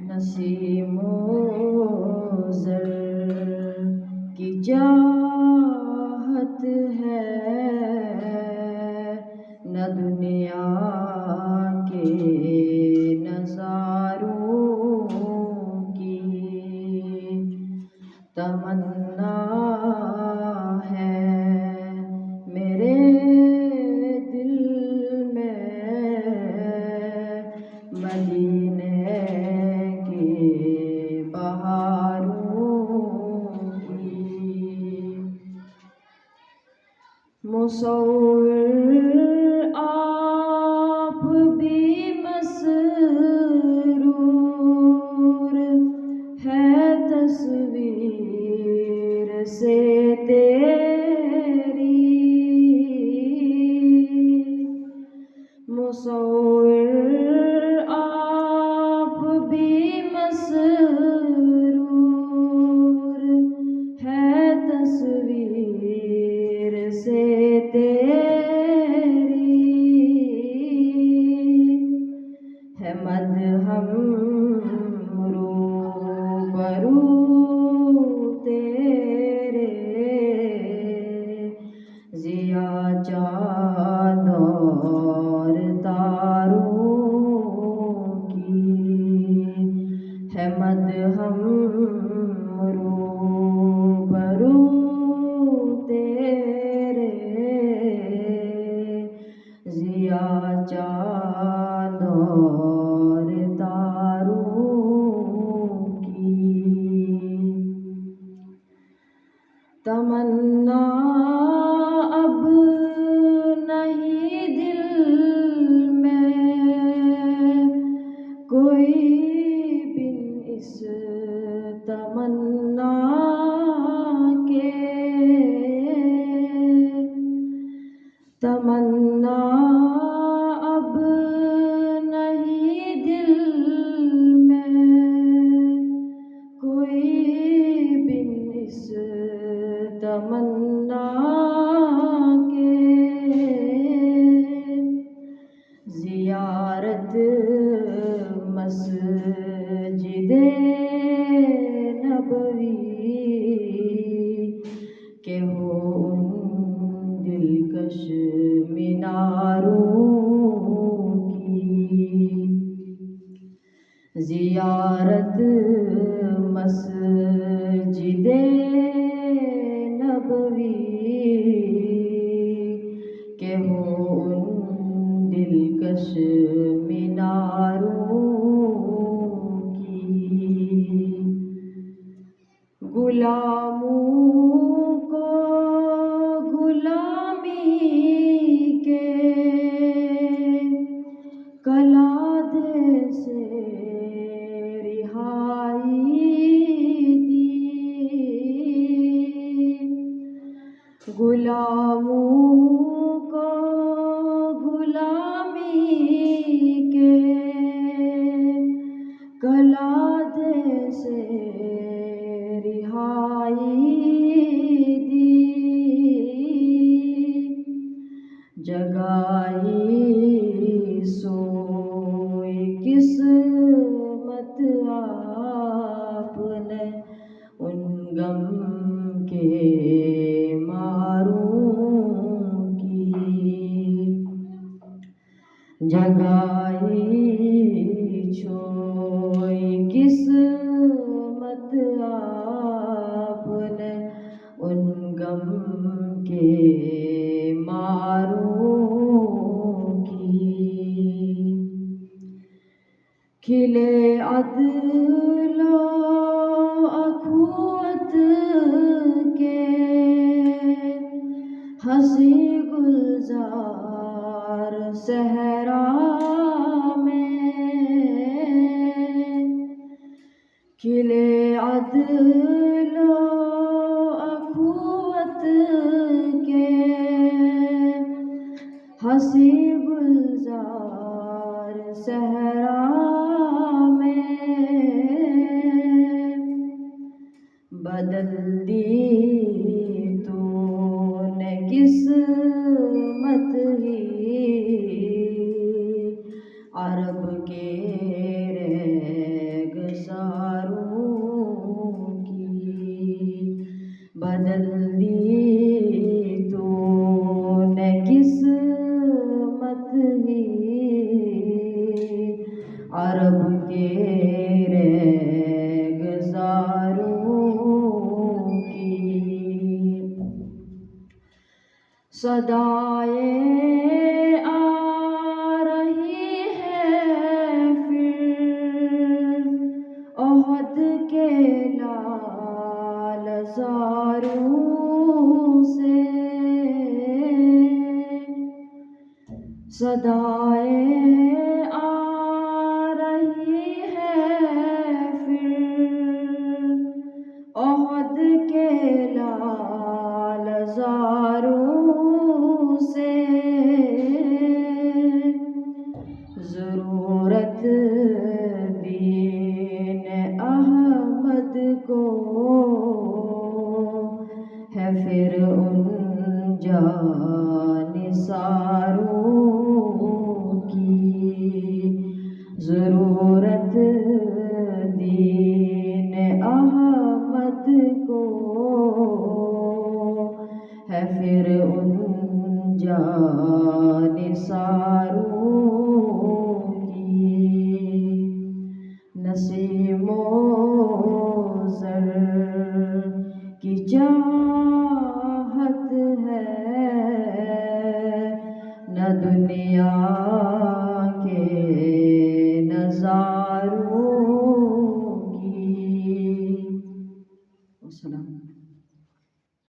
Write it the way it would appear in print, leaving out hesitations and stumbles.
نسیم و زر کی چاہت ہے، نہ دنیا کے نظاروں کی تمنا ہے میرے دل میں، مدینے کی بہاروں کی۔ مصور آپ بھی مسرور ہے تصویر سے تیری، مصور آپ بھی مسرور ہے تصویر سے تیری، ہے مدہم روبرو تیرے، ضیاء چاند اور تاروں کی، ہے مدہم روبرو تیرے، ضیاء چاند اور تاروں کی۔ تمنا اب نہیں دل میں کوئی بن اس تمنا کے، تمنا اب نہیں دل میں کوئی بن اس تمنا کے، زیارت مسجد نبوی کہ ہو ان دلکش میناروں کی، زیارت مسجد نبوی کہ ہو ان دلکش میناروں کی۔ غلاموں کو غلامی کے قلعے سے رہائی دی، غلاموں کو غلامی کے قلعے سے رہائی دی، جگائی سوئی قسمت آپ نے ان غم کے ماروں کی، جگائی چھوئی قسمت آپ نے ان غم کے ماروں کی۔ کھلے عدل و اخوت کے ہنسی گلزار صحرا میں، کھلے عدل و اخوت کے ہنسی گلزار صحرا میں، بدل دی تو نے قسمت ہی عرب کے ریگ ریگزاروں کی صدائیں آ رہی ہے پھر احد کے لال زاروں سے صدائیں آ رہی ہے پھر احد کے لال زاروں سے ضرورت دین احمد کو ہے پھر ان جانثاروں کی ضرورت دین احمد کو ہے پھر ان جانثاروں کی نسیم و زر کی چاہت ہے نہ دنیا کے نظاروں